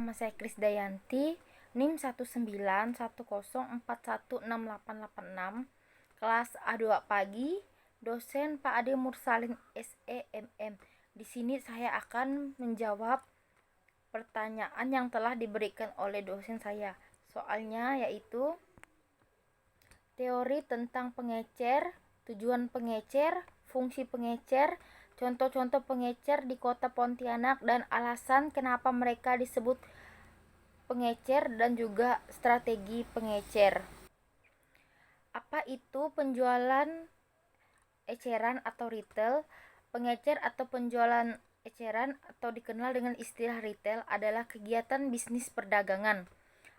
Nama saya Krisdayanti, NIM 19104168886, kelas A2 pagi, dosen Pak Ade Mursalin SEMM. Di sini saya akan menjawab pertanyaan yang telah diberikan oleh dosen saya. Soalnya yaitu teori tentang pengecer, tujuan pengecer, fungsi pengecer, contoh-contoh pengecer di Kota Pontianak dan alasan kenapa mereka disebut pengecer dan juga strategi pengecer. Apa itu penjualan eceran atau retail? Pengecer atau penjualan eceran atau dikenal dengan istilah retail adalah kegiatan bisnis perdagangan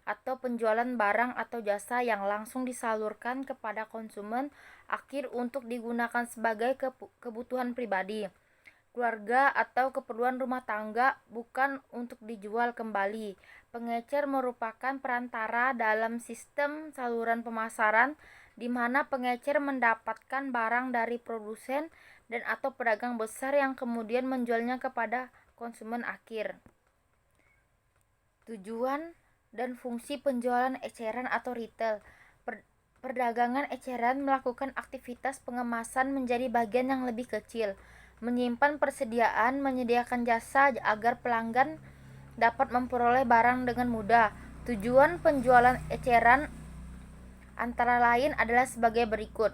atau penjualan barang atau jasa yang langsung disalurkan kepada konsumen akhir untuk digunakan sebagai kebutuhan pribadi, keluarga atau keperluan rumah tangga, bukan untuk dijual kembali. Pengecer merupakan perantara dalam sistem saluran pemasaran di mana pengecer mendapatkan barang dari produsen dan atau pedagang besar yang kemudian menjualnya kepada konsumen akhir. Tujuan dan fungsi penjualan eceran atau retail. Perdagangan eceran melakukan aktivitas pengemasan menjadi bagian yang lebih kecil, menyimpan persediaan, menyediakan jasa agar pelanggan dapat memperoleh barang dengan mudah. Tujuan penjualan eceran antara lain adalah sebagai berikut: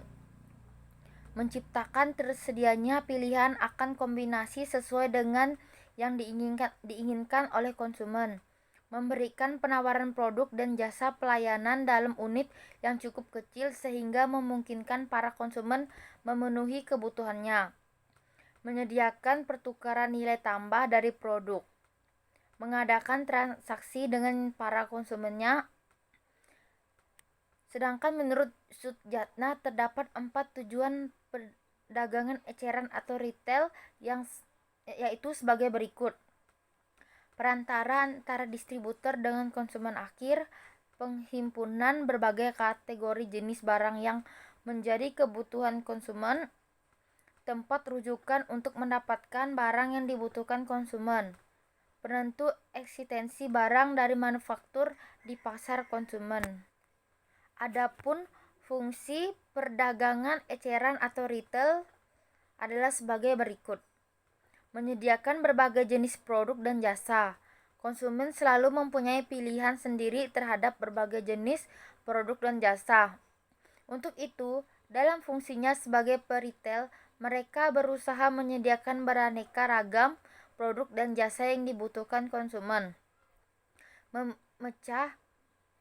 menciptakan tersedianya pilihan akan kombinasi sesuai dengan yang diinginkan oleh konsumen, memberikan penawaran produk dan jasa pelayanan dalam unit yang cukup kecil sehingga memungkinkan para konsumen memenuhi kebutuhannya, menyediakan pertukaran nilai tambah dari produk, mengadakan transaksi dengan para konsumennya. Sedangkan menurut Sutjatna terdapat 4 tujuan perdagangan eceran atau retail yaitu sebagai berikut: perantara antara distributor dengan konsumen akhir, penghimpunan berbagai kategori jenis barang yang menjadi kebutuhan konsumen, tempat rujukan untuk mendapatkan barang yang dibutuhkan konsumen, penentu eksistensi barang dari manufaktur di pasar konsumen. Adapun fungsi perdagangan eceran atau retail adalah sebagai berikut: menyediakan berbagai jenis produk dan jasa. Konsumen selalu mempunyai pilihan sendiri terhadap berbagai jenis produk dan jasa. Untuk itu, dalam fungsinya sebagai peritel, mereka berusaha menyediakan beraneka ragam produk dan jasa yang dibutuhkan konsumen.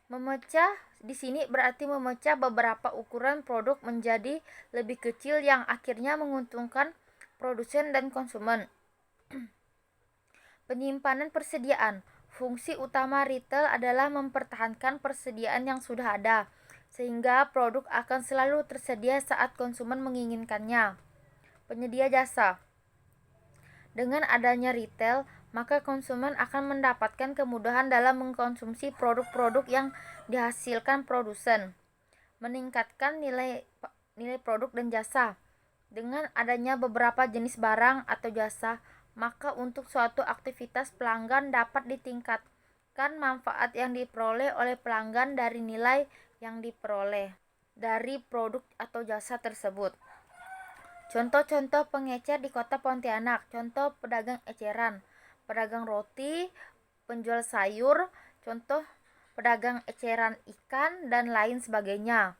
Memecah di sini berarti memecah beberapa ukuran produk menjadi lebih kecil yang akhirnya menguntungkan produsen dan konsumen. Penyimpanan persediaan. Fungsi utama retail adalah mempertahankan persediaan yang sudah ada, sehingga produk akan selalu tersedia saat konsumen menginginkannya. Penyedia jasa. Dengan adanya retail, maka konsumen akan mendapatkan kemudahan dalam mengkonsumsi produk-produk yang dihasilkan produsen, meningkatkan nilai produk dan jasa. Dengan adanya beberapa jenis barang atau jasa, maka untuk suatu aktivitas pelanggan dapat ditingkatkan manfaat yang diperoleh oleh pelanggan dari nilai yang diperoleh dari produk atau jasa tersebut. Contoh-contoh pengecer di Kota Pontianak. Contoh pedagang eceran: pedagang roti, penjual sayur, contoh pedagang eceran ikan dan lain sebagainya,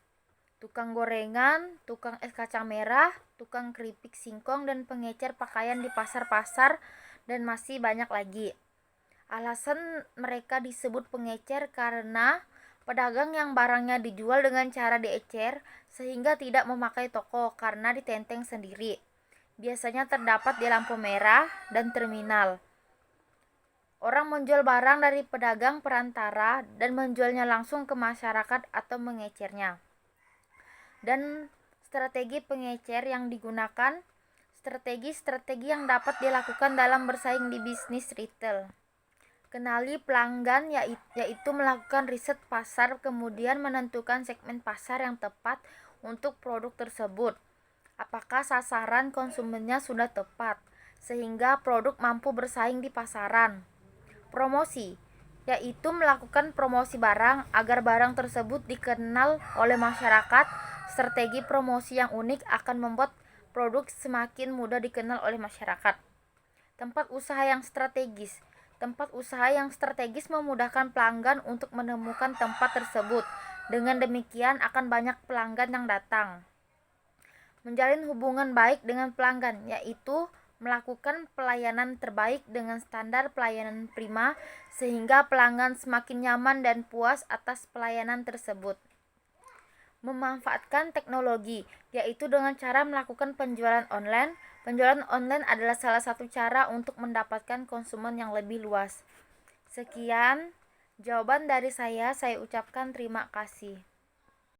tukang gorengan, tukang es kacang merah, tukang keripik singkong, dan pengecer pakaian di pasar-pasar, dan masih banyak lagi. Alasan mereka disebut pengecer karena pedagang yang barangnya dijual dengan cara diecer sehingga tidak memakai toko karena ditenteng sendiri. Biasanya terdapat di lampu merah dan terminal. Orang menjual barang dari pedagang perantara dan menjualnya langsung ke masyarakat atau mengecernya. Dan strategi pengecer yang digunakan, strategi yang dapat dilakukan dalam bersaing di bisnis retail. Kenali pelanggan, yaitu melakukan riset pasar, kemudian menentukan segmen pasar yang tepat untuk produk tersebut. Apakah sasaran konsumennya sudah tepat, sehingga produk mampu bersaing di pasaran. Promosi. yaitu melakukan promosi barang agar barang tersebut dikenal oleh masyarakat. Strategi promosi yang unik akan membuat produk semakin mudah dikenal oleh masyarakat. Tempat usaha yang strategis. Tempat usaha yang strategis memudahkan pelanggan untuk menemukan tempat tersebut. Dengan demikian akan banyak pelanggan yang datang. Menjalin hubungan baik dengan pelanggan, yaitu melakukan pelayanan terbaik dengan standar pelayanan prima sehingga pelanggan semakin nyaman dan puas atas pelayanan tersebut. Memanfaatkan teknologi, yaitu dengan cara melakukan penjualan online. Penjualan online adalah salah satu cara untuk mendapatkan konsumen yang lebih luas. Sekian jawaban dari saya ucapkan terima kasih.